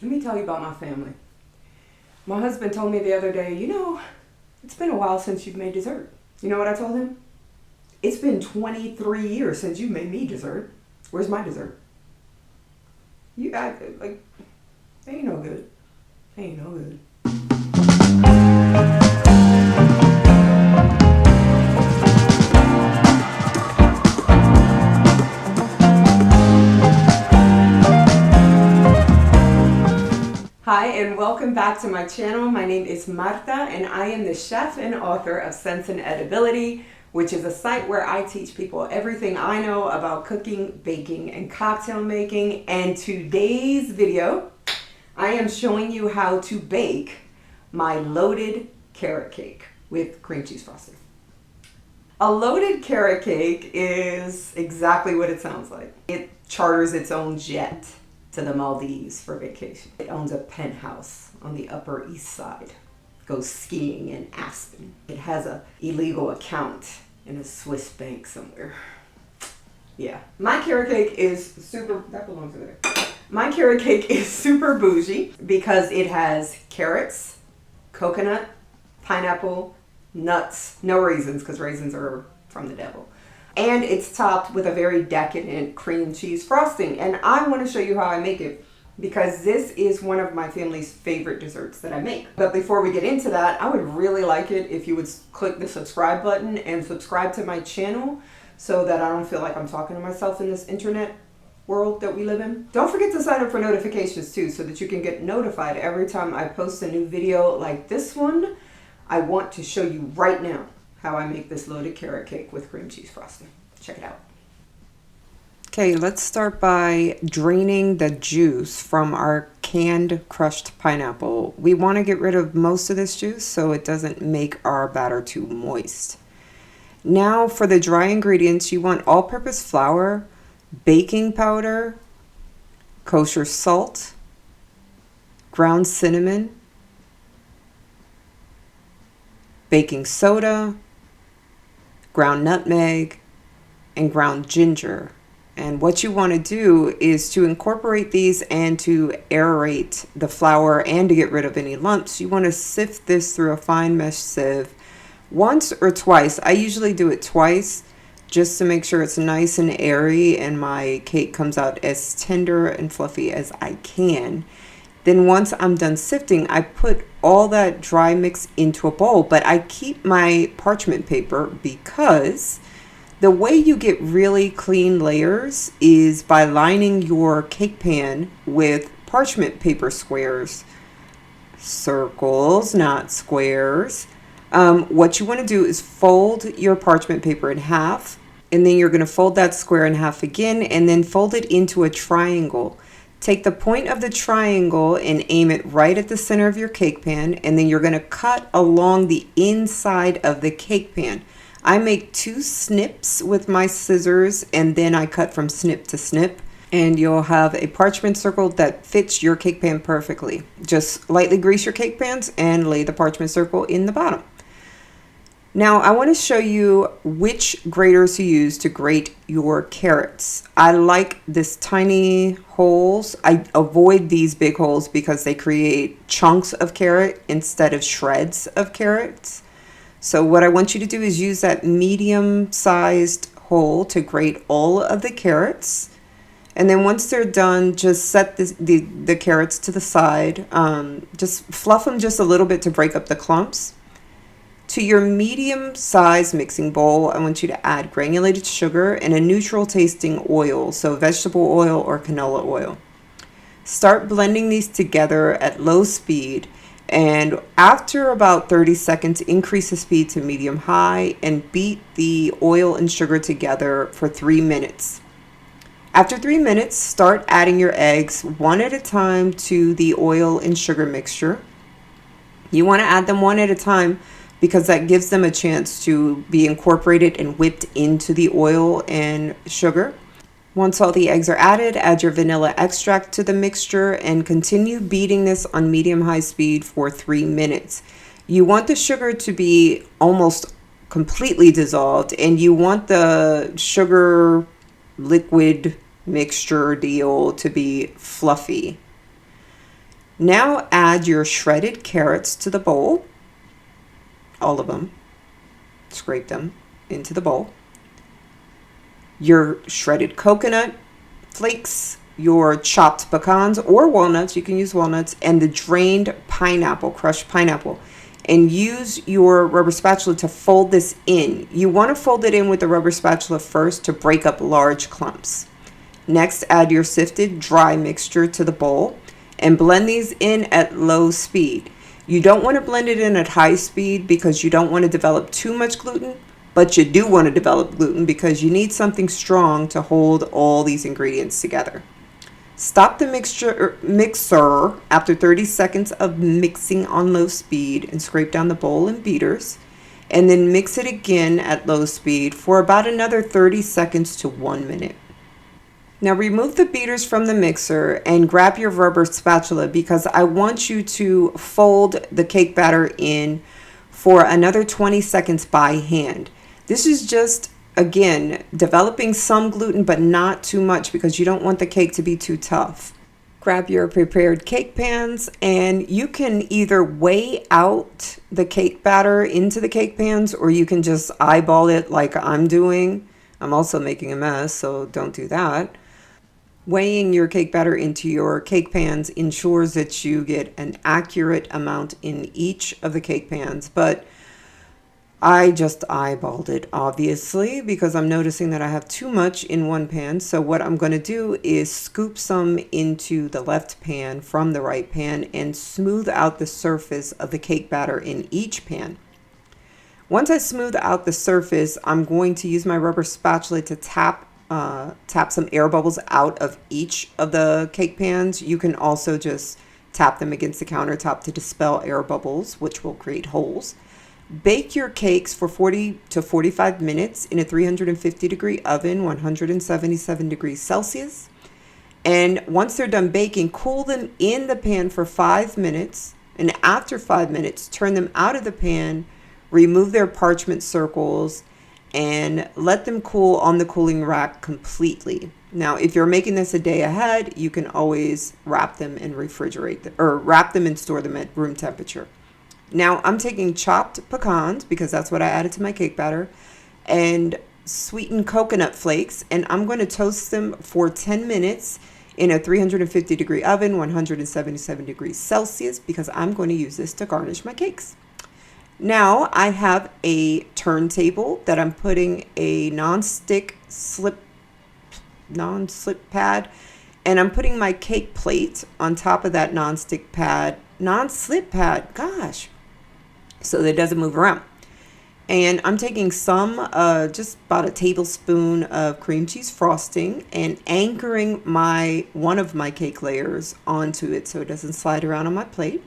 Let me tell you about my family. My husband told me the other day, it's been a while since you've made dessert. You know what I told him? It's been 23 years since you made me dessert. Where's my dessert? You act like, ain't no good. Ain't no good. Hi and welcome back to my channel. My name is Marta and I am the chef and author of Sense and Edibility, which is a site where I teach people everything I know about cooking, baking, and cocktail making. And today's video, I am showing you how to bake my loaded carrot cake with cream cheese frosting. A loaded carrot cake is exactly what it sounds like. It charters its own jet to the Maldives for vacation. It owns a penthouse on the Upper East Side. Goes skiing in Aspen. It has an illegal account in a Swiss bank somewhere. Yeah. My carrot cake is super, that belongs over there. My carrot cake is super bougie because it has carrots, coconut, pineapple, nuts, no raisins because raisins are from the devil. And it's topped with a very decadent cream cheese frosting. And I want to show you how I make it because this is one of my family's favorite desserts that I make. But before we get into that, I would really like it if you would click the subscribe button and subscribe to my channel so that I don't feel like I'm talking to myself in this internet world that we live in. Don't forget to sign up for notifications too so that you can get notified every time I post a new video like this one. I want to show you right now how I make this loaded carrot cake with cream cheese frosting. Check it out. Okay, let's start by draining the juice from our canned crushed pineapple. We want to get rid of most of this juice so it doesn't make our batter too moist. Now for the dry ingredients, you want all-purpose flour, baking powder, kosher salt, ground cinnamon, baking soda, ground nutmeg, and ground ginger. And what you want to do is to incorporate these and to aerate the flour and to get rid of any lumps. You want to sift this through a fine mesh sieve once or twice. I usually do it twice just to make sure it's nice and airy and my cake comes out as tender and fluffy as I can. Then once I'm done sifting, I put all that dry mix into a bowl, but I keep my parchment paper because the way you get really clean layers is by lining your cake pan with parchment paper squares. Circles, not squares. What you want to do is fold your parchment paper in half, and then you're going to fold that square in half again, and then fold it into a triangle. Take the point of the triangle and aim it right at the center of your cake pan, and then you're going to cut along the inside of the cake pan. I make 2 snips with my scissors, and then I cut from snip to snip, and you'll have a parchment circle that fits your cake pan perfectly. Just lightly grease your cake pans and lay the parchment circle in the bottom. Now I want to show you which graters to use to grate your carrots. I like this tiny holes. I avoid these big holes because they create chunks of carrot instead of shreds of carrots. So what I want you to do is use that medium-sized hole to grate all of the carrots. And then once they're done, just set the carrots to the side. Just fluff them just a little bit to break up the clumps. To your medium-sized mixing bowl, I want you to add granulated sugar and a neutral tasting oil, so vegetable oil or canola oil. Start blending these together at low speed, and after about 30 seconds, increase the speed to medium-high and beat the oil and sugar together for 3 minutes. After 3 minutes, start adding your eggs one at a time to the oil and sugar mixture. You want to add them one at a time because that gives them a chance to be incorporated and whipped into the oil and sugar. Once all the eggs are added, add your vanilla extract to the mixture and continue beating this on medium-high speed for 3 minutes. You want the sugar to be almost completely dissolved, and you want the sugar liquid mixture deal to be fluffy. Now add your shredded carrots to the bowl, all of them. Scrape them into the bowl. Your shredded coconut flakes, your chopped pecans or walnuts, you can use walnuts, and the drained pineapple, crushed pineapple. And use your rubber spatula to fold this in. You want to fold it in with the rubber spatula first to break up large clumps. Next, add your sifted dry mixture to the bowl and blend these in at low speed. You don't want to blend it in at high speed because you don't want to develop too much gluten, but you do want to develop gluten because you need something strong to hold all these ingredients together. Stop the mixer after 30 seconds of mixing on low speed and scrape down the bowl in beaters, and then mix it again at low speed for about another 30 seconds to 1 minute. Now remove the beaters from the mixer and grab your rubber spatula because I want you to fold the cake batter in for another 20 seconds by hand. This is just, again, developing some gluten, but not too much because you don't want the cake to be too tough. Grab your prepared cake pans and you can either weigh out the cake batter into the cake pans or you can just eyeball it like I'm doing. I'm also making a mess, so don't do that. Weighing your cake batter into your cake pans ensures that you get an accurate amount in each of the cake pans, but I just eyeballed it, obviously, because I'm noticing that I have too much in one pan. So what I'm going to do is scoop some into the left pan from the right pan and smooth out the surface of the cake batter in each pan. Once I smooth out the surface, I'm going to use my rubber spatula to tap some air bubbles out of each of the cake pans. You can also just tap them against the countertop to dispel air bubbles, which will create holes. Bake your cakes for 40 to 45 minutes in a 350 degree oven, 177 degrees Celsius. And once they're done baking, cool them in the pan for 5 minutes. And after 5 minutes, turn them out of the pan, remove their parchment circles, and let them cool on the cooling rack completely. Now, if you're making this a day ahead, you can always wrap them and refrigerate them, or wrap them and store them at room temperature. Now I'm taking chopped pecans because that's what I added to my cake batter and sweetened coconut flakes, and I'm going to toast them for 10 minutes in a 350 degree oven, 177 degrees Celsius, because I'm going to use this to garnish my cakes. Now I have a turntable that I'm putting a non-slip pad, and I'm putting my cake plate on top of that non-slip pad, gosh, so that it doesn't move around. And I'm taking some, just about a tablespoon of cream cheese frosting and anchoring one of my cake layers onto it so it doesn't slide around on my plate.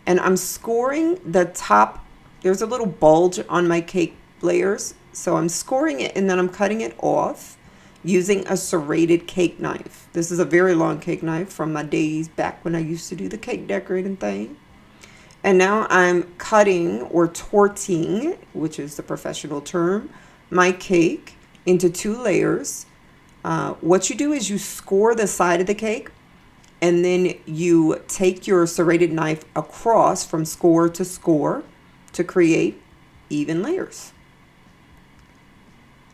And I'm scoring the top. There's a little bulge on my cake layers, so I'm scoring it and then I'm cutting it off using a serrated cake knife. This is a very long cake knife from my days back when I used to do the cake decorating thing. And now I'm cutting or torting, which is the professional term, my cake into 2 layers. What you do is you score the side of the cake, and then you take your serrated knife across from score to create even layers.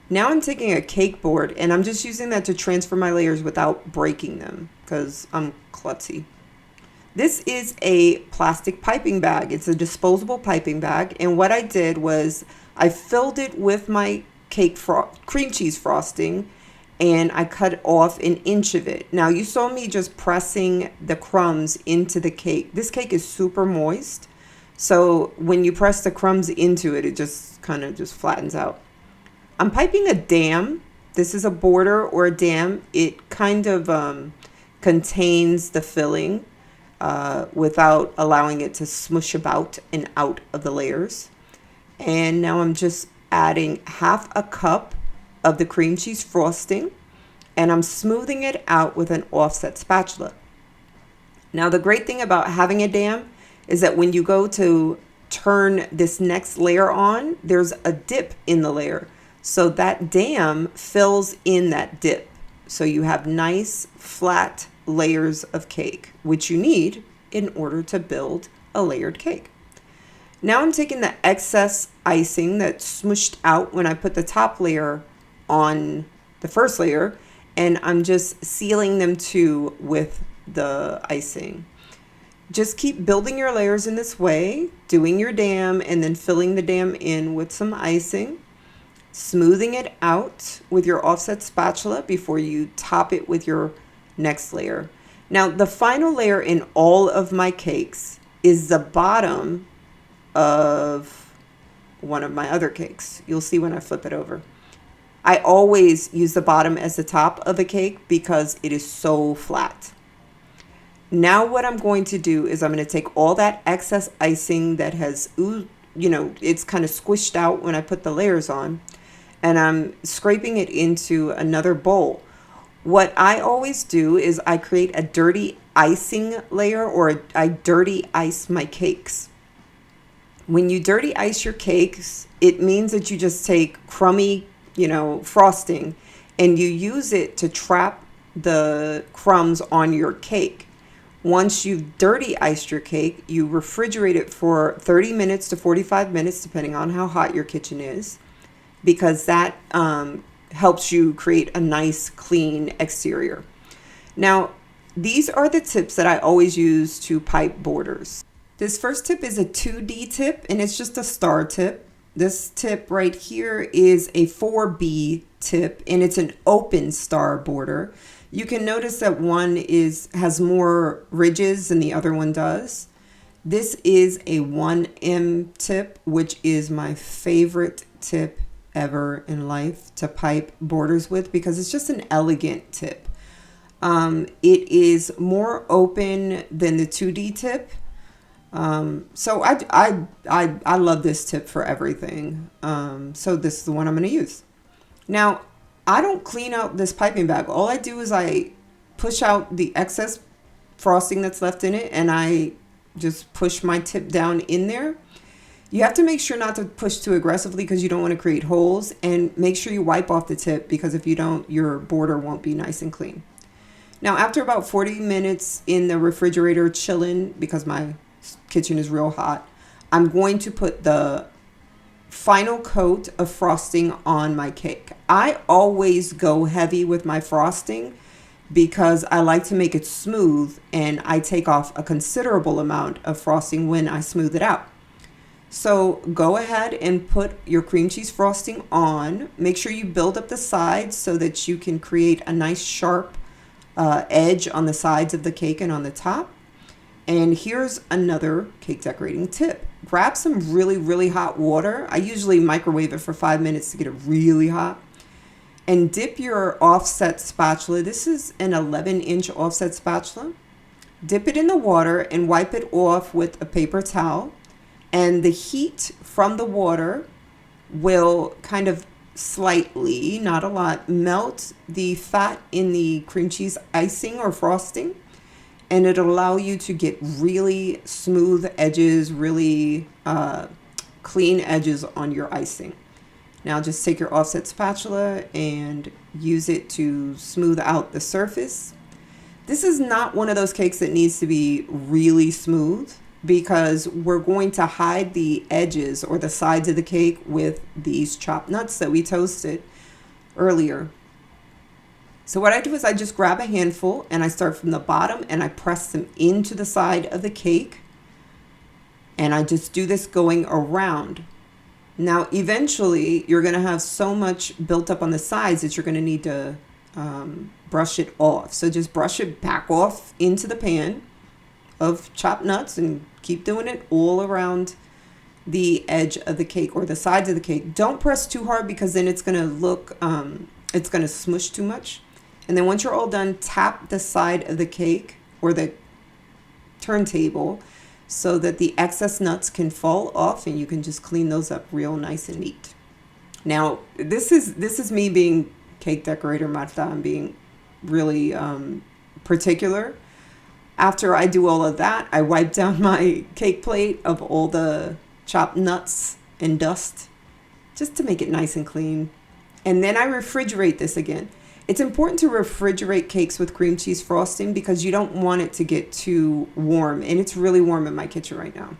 Now I'm taking a cake board and I'm just using that to transfer my layers without breaking them because I'm klutzy. This is a plastic piping bag. It's a disposable piping bag. And what I did was I filled it with my cream cheese frosting, and I cut off an inch of it. Now you saw me just pressing the crumbs into the cake. This cake is super moist. So when you press the crumbs into it, it just kind of just flattens out. I'm piping a dam. This is a border or a dam. It kind of contains the filling without allowing it to smush about and out of the layers. And now I'm just adding half a cup of the cream cheese frosting, and I'm smoothing it out with an offset spatula. Now the great thing about having a dam is that when you go to turn this next layer on, there's a dip in the layer. So that dam fills in that dip. So you have nice flat layers of cake, which you need in order to build a layered cake. Now I'm taking the excess icing that's smushed out when I put the top layer on the first layer, and I'm just sealing them too with the icing. Just keep building your layers in this way, doing your dam and then filling the dam in with some icing, smoothing it out with your offset spatula before you top it with your next layer. Now, the final layer in all of my cakes is the bottom of one of my other cakes. You'll see when I flip it over. I always use the bottom as the top of a cake because it is so flat. Now what I'm going to do is I'm going to take all that excess icing that has, it's kind of squished out when I put the layers on, and I'm scraping it into another bowl. What I always do is I create a dirty icing layer, or I dirty ice my cakes. When you dirty ice your cakes, it means that you just take crummy, frosting, and you use it to trap the crumbs on your cake. Once you've dirty iced your cake, you refrigerate it for 30 minutes to 45 minutes, depending on how hot your kitchen is, because that helps you create a nice, clean exterior. Now, these are the tips that I always use to pipe borders. This first tip is a 2D tip, and it's just a star tip. This tip right here is a 4B tip, and it's an open star border. You can notice that one has more ridges than the other one does. This is a 1M tip, which is my favorite tip ever in life to pipe borders with, because it's just an elegant tip. It is more open than the 2D tip. So I love this tip for everything. So this is the one I'm going to use. Now, I don't clean out this piping bag. All I do is I push out the excess frosting that's left in it, and I just push my tip down in there. You have to make sure not to push too aggressively because you don't want to create holes, and make sure you wipe off the tip, because if you don't, your border won't be nice and clean. Now, after about 40 minutes in the refrigerator chilling, because my kitchen is real hot, I'm going to put the final coat of frosting on my cake. I always go heavy with my frosting because I like to make it smooth, and I take off a considerable amount of frosting when I smooth it out. So go ahead and put your cream cheese frosting on. Make sure you build up the sides so that you can create a nice sharp edge on the sides of the cake and on the top. And here's another cake decorating tip. Grab some really, really hot water. I usually microwave it for 5 minutes to get it really hot. And dip your offset spatula. This is an 11-inch offset spatula. Dip it in the water and wipe it off with a paper towel. And the heat from the water will kind of slightly, not a lot, melt the fat in the cream cheese icing or frosting. And it'll allow you to get really smooth edges, really clean edges on your icing. Now just take your offset spatula and use it to smooth out the surface. This is not one of those cakes that needs to be really smooth, because we're going to hide the edges or the sides of the cake with these chopped nuts that we toasted earlier. So what I do is I just grab a handful and I start from the bottom and I press them into the side of the cake. And I just do this going around. Now, eventually you're going to have so much built up on the sides that you're going to need to brush it off. So just brush it back off into the pan of chopped nuts and keep doing it all around the edge of the cake or the sides of the cake. Don't press too hard, because then it's going to look, it's going to smush too much. And then once you're all done, tap the side of the cake or the turntable so that the excess nuts can fall off, and you can just clean those up real nice and neat. Now, this is me being cake decorator, Marta. I'm being really particular. After I do all of that, I wipe down my cake plate of all the chopped nuts and dust just to make it nice and clean. And then I refrigerate this again. It's important to refrigerate cakes with cream cheese frosting because you don't want it to get too warm, and it's really warm in my kitchen right now.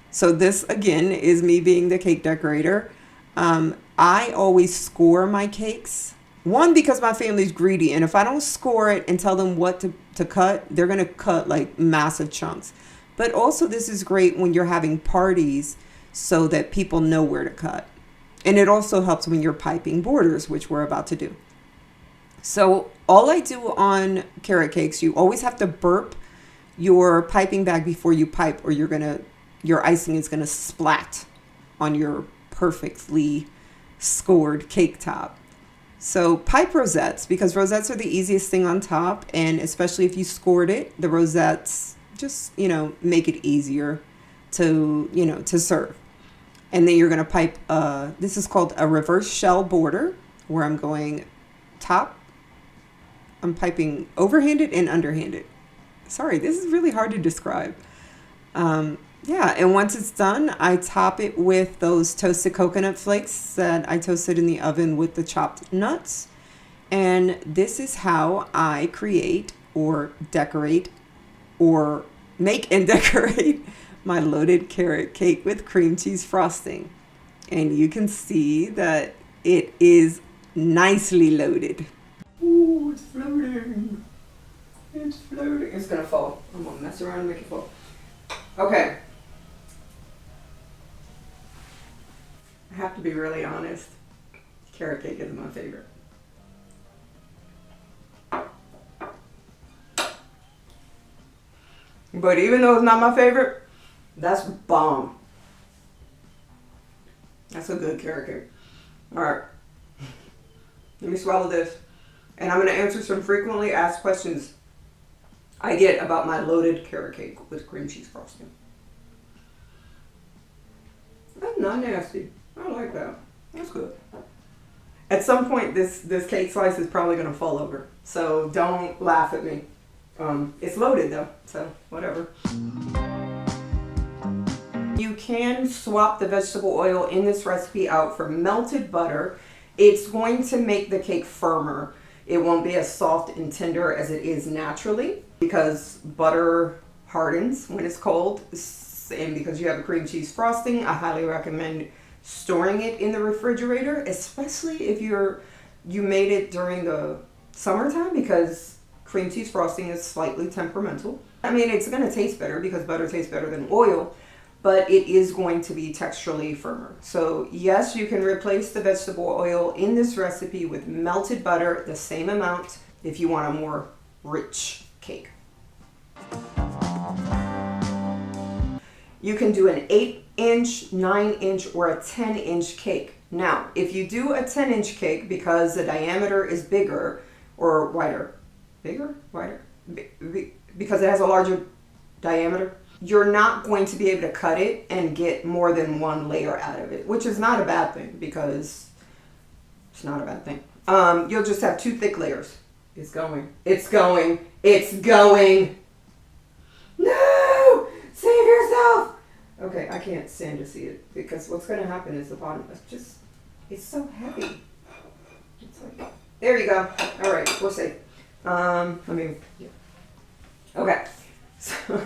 So this, again, is me being the cake decorator. I always score my cakes. One, because my family's greedy, and if I don't score it and tell them what to cut, they're going to cut like massive chunks. But also, this is great when you're having parties so that people know where to cut. And it also helps when you're piping borders, which we're about to do. So all I do on carrot cakes, you always have to burp your piping bag before you pipe, or your icing is gonna splat on your perfectly scored cake top. So pipe rosettes, because rosettes are the easiest thing on top, and especially if you scored it, the rosettes just, make it easier to serve. And then you're gonna pipe, this is called a reverse shell border, where I'm going I'm piping overhanded and underhanded. Sorry, this is really hard to describe. And once it's done, I top it with those toasted coconut flakes that I toasted in the oven with the chopped nuts. And this is how I create or decorate or make and decorate my loaded carrot cake with cream cheese frosting. And you can see that it is nicely loaded. Ooh, it's floating. It's floating. It's gonna fall. I'm gonna mess around and make it fall. Okay. I have to be really honest. Carrot cake is my favorite. But even though it's not my favorite, that's bomb. That's a good carrot cake. All right. Let me swallow this. And I'm going to answer some frequently asked questions I get about my loaded carrot cake with cream cheese frosting. That's not nasty. I like that. That's good. At some point, this cake slice is probably going to fall over. So don't laugh at me. It's loaded though, so whatever. You can swap the vegetable oil in this recipe out for melted butter. It's going to make the cake firmer. It won't be as soft and tender as it is naturally because butter hardens when it's cold. And because you have a cream cheese frosting, I highly recommend storing it in the refrigerator, especially if you made it during the summertime, because cream cheese frosting is slightly temperamental. I mean, it's going to taste better because butter tastes better than oil, but it is going to be texturally firmer. So yes, you can replace the vegetable oil in this recipe with melted butter, the same amount, if you want a more rich cake. You can do an 8-inch, 9-inch, or a 10-inch cake. Now, if you do a 10-inch cake because the diameter is bigger or wider, because it has a larger diameter, you're not going to be able to cut it and get more than one layer out of it, which is not a bad thing because it's not a bad thing. You'll just have 2 thick layers. It's going. No! Save yourself! Okay, I can't stand to see it because what's going to happen is the bottom is it's so heavy. It's like, there you go. All right, we're safe. Okay. So,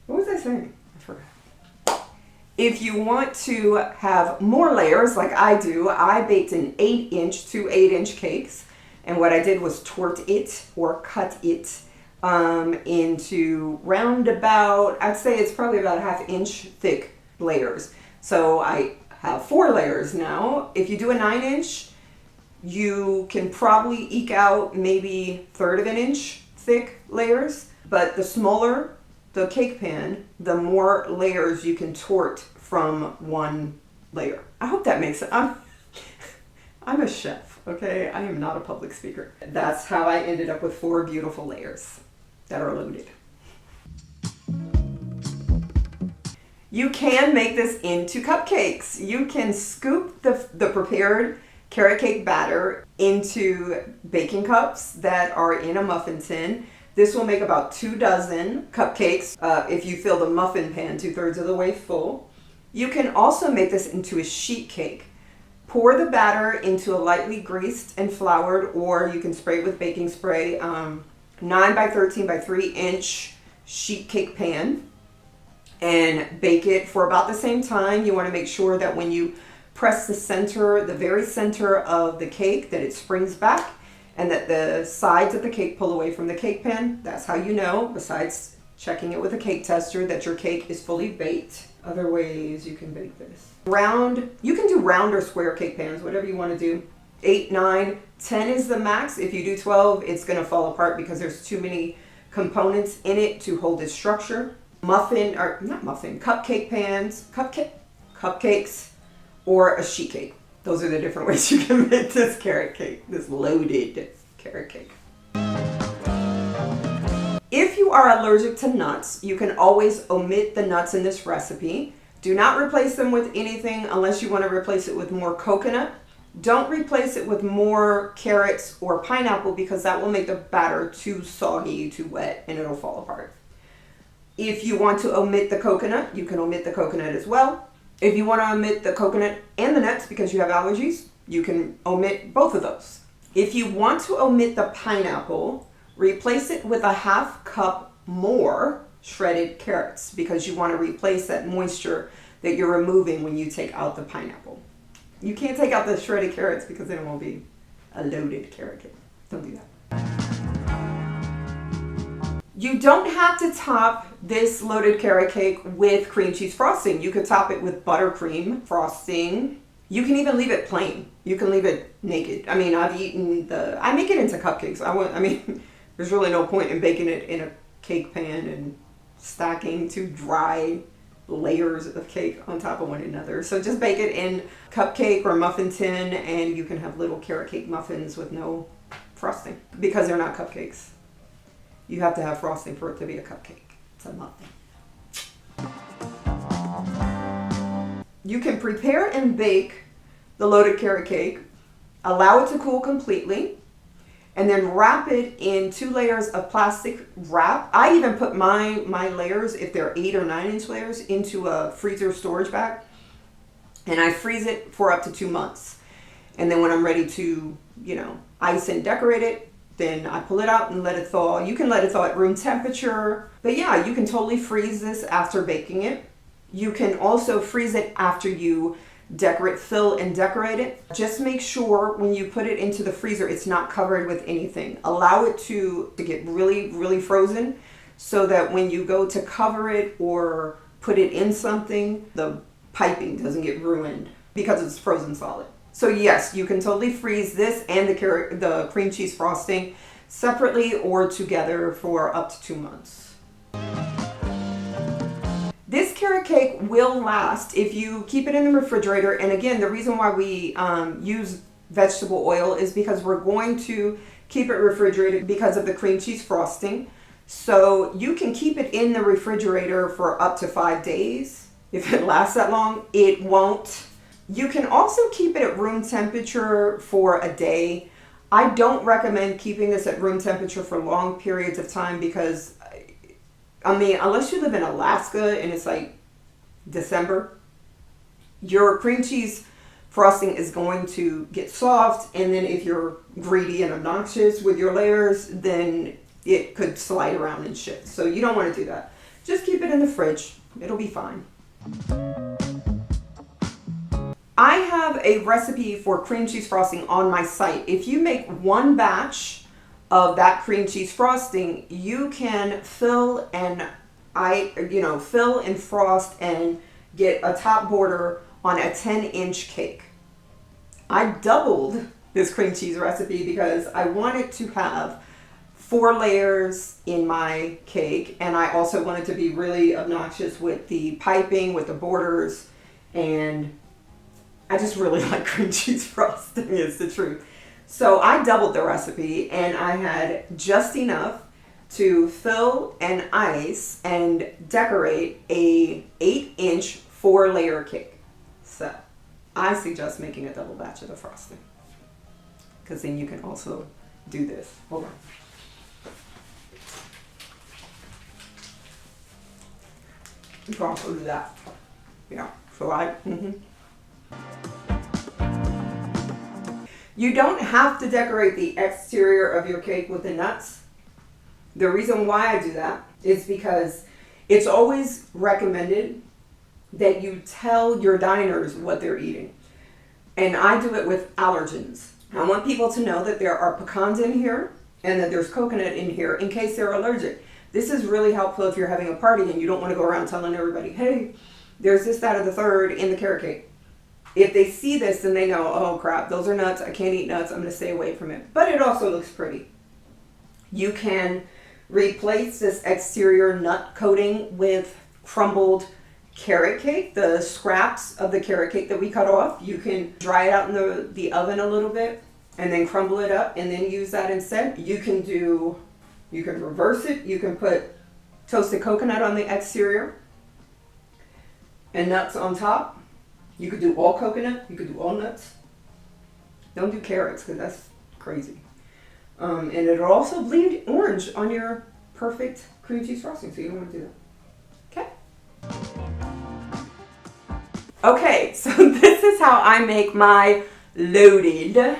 what was I saying? I forgot. If you want to have more layers like I do, I baked an 8-inch to 8-inch cakes. And what I did was tort it or cut it into roundabout, I'd say it's probably about a 1/2 inch thick layers. So I have 4 layers now. If you do a 9-inch, you can probably eke out maybe 1/3 of an inch thick layers. But the smaller the cake pan, the more layers you can tort from one layer. I hope that makes sense. I'm a chef, okay? I am not a public speaker. That's how I ended up with 4 beautiful layers that are loaded. You can make this into cupcakes. You can scoop the prepared carrot cake batter into baking cups that are in a muffin tin. This will make about 2 dozen cupcakes if you fill the muffin pan 2/3 of the way full. You can also make this into a sheet cake. Pour the batter into a lightly greased and floured, or you can spray it with baking spray, 9 by 13 by 3 inch sheet cake pan, and bake it for about the same time. You want to make sure that when you press the center, the very center of the cake, that it springs back and that the sides of the cake pull away from the cake pan. That's how you know, besides checking it with a cake tester, that your cake is fully baked. Other ways you can bake this. Round, you can do round or square cake pans, whatever you want to do. 8, 9, 10 is the max. If you do 12, it's going to fall apart because there's too many components in it to hold its structure. Muffin, or not muffin, cupcake pans, cupcakes, or a sheet cake. Those are the different ways you can make this carrot cake, this loaded carrot cake. If you are allergic to nuts, you can always omit the nuts in this recipe. Do not replace them with anything unless you want to replace it with more coconut. Don't replace it with more carrots or pineapple because that will make the batter too soggy, too wet, and it'll fall apart. If you want to omit the coconut, you can omit the coconut as well. If you want to omit the coconut and the nuts because you have allergies, you can omit both of those. If you want to omit the pineapple, replace it with a half cup more shredded carrots because you want to replace that moisture that you're removing when you take out the pineapple. You can't take out the shredded carrots because then it won't be a loaded carrot cake. Don't do that. You don't have to top this loaded carrot cake with cream cheese frosting. You could top it with buttercream frosting. You can even leave it plain. You can leave it naked. I mean, I make it into cupcakes. There's really no point in baking it in a cake pan and stacking 2 dry layers of cake on top of one another. So just bake it in cupcake or muffin tin, and you can have little carrot cake muffins with no frosting because they're not cupcakes. You have to have frosting for it to be a cupcake. It's a muffin. You can prepare and bake the loaded carrot cake, allow it to cool completely, and then wrap it in 2 layers of plastic wrap. I even put my layers, if they're 8 or 9 inch layers, into a freezer storage bag, and I freeze it for up to 2 months. And then when I'm ready to, ice and decorate it, then I pull it out and let it thaw. You can let it thaw at room temperature, but yeah, you can totally freeze this after baking it. You can also freeze it after you fill and decorate it. Just make sure when you put it into the freezer, it's not covered with anything. Allow it to get really, really frozen so that when you go to cover it or put it in something, the piping doesn't get ruined because it's frozen solid. So yes, you can totally freeze this and the cream cheese frosting separately or together for up to 2 months. This carrot cake will last if you keep it in the refrigerator. And again, the reason why we use vegetable oil is because we're going to keep it refrigerated because of the cream cheese frosting. So you can keep it in the refrigerator for up to 5 days. If it lasts that long, it won't. You can also keep it at room temperature for a day. I don't recommend keeping this at room temperature for long periods of time because, unless you live in Alaska and it's like December, your cream cheese frosting is going to get soft, and then if you're greedy and obnoxious with your layers, then it could slide around and shift. So you don't want to do that. Just keep it in the fridge. It'll be fine. I have a recipe for cream cheese frosting on my site. If you make 1 batch of that cream cheese frosting, you can fill and frost and get a top border on a 10-inch cake. I doubled this cream cheese recipe because I wanted to have 4 layers in my cake, and I also wanted to be really obnoxious with the piping, with the borders, and I just really like cream cheese frosting, is the truth. So I doubled the recipe, and I had just enough to fill and ice and decorate a 8-inch 4-layer cake. So I suggest making a double batch of the frosting, because then you can also do this. Hold on. You can also do that. Yeah. So You don't have to decorate the exterior of your cake with the nuts. The reason why I do that is because it's always recommended that you tell your diners what they're eating. And I do it with allergens. I want people to know that there are pecans in here and that there's coconut in here in case they're allergic. This is really helpful if you're having a party and you don't want to go around telling everybody, hey, there's this, that, or the third in the carrot cake. If they see this, then they know, oh crap, those are nuts. I can't eat nuts. I'm going to stay away from it. But it also looks pretty. You can replace this exterior nut coating with crumbled carrot cake, the scraps of the carrot cake that we cut off. You can dry it out in the oven a little bit and then crumble it up and then use that instead. You can reverse it. You can put toasted coconut on the exterior and nuts on top. You could do all coconut. You could do all nuts. Don't do carrots because that's crazy. And it'll also bleed orange on your perfect cream cheese frosting, so you don't want to do that. Okay? Okay, so this is how I make my loaded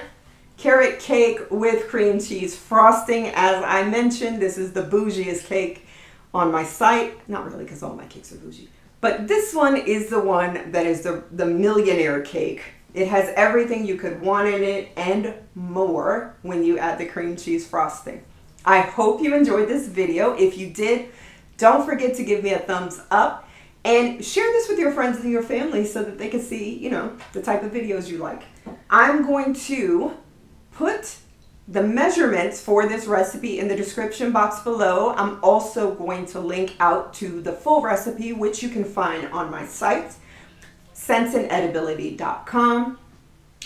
carrot cake with cream cheese frosting. As I mentioned, this is the bougiest cake on my site. Not really, because all my cakes are bougie. But this one is the one that is the millionaire cake. It has everything you could want in it and more when you add the cream cheese frosting. I hope you enjoyed this video. If you did, don't forget to give me a thumbs up and share this with your friends and your family so that they can see, you know, the type of videos you like. I'm going to put the measurements for this recipe in the description box below. I'm also going to link out to the full recipe, which you can find on my site, senseandedibility.com.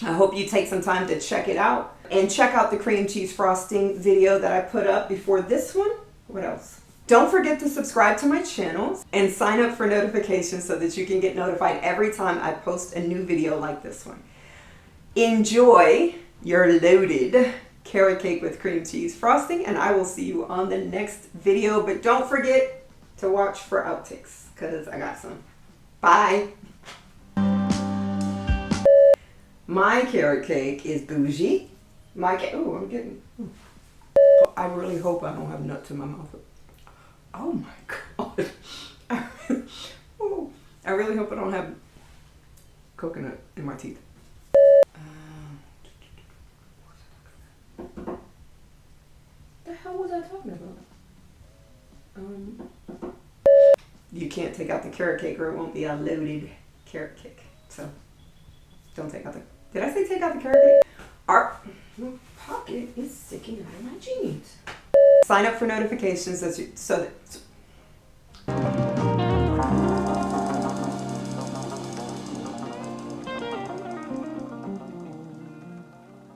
I hope you take some time to check it out and check out the cream cheese frosting video that I put up before this one. What else? Don't forget to subscribe to my channel and sign up for notifications so that you can get notified every time I post a new video like this one. Enjoy your loaded carrot cake with cream cheese frosting, and I will see you on the next video. But don't forget to watch for outtakes because I got some. Bye. My carrot cake is bougie. Oh, I'm getting. I really hope I don't have nuts in my mouth. Oh my God. I really hope I don't have coconut in my teeth. The hell was I talking about? You can't take out the carrot cake or it won't be a loaded carrot cake. So don't take out the. Did I say take out the carrot cake? Our pocket is sticking out of my jeans. Sign up for notifications so that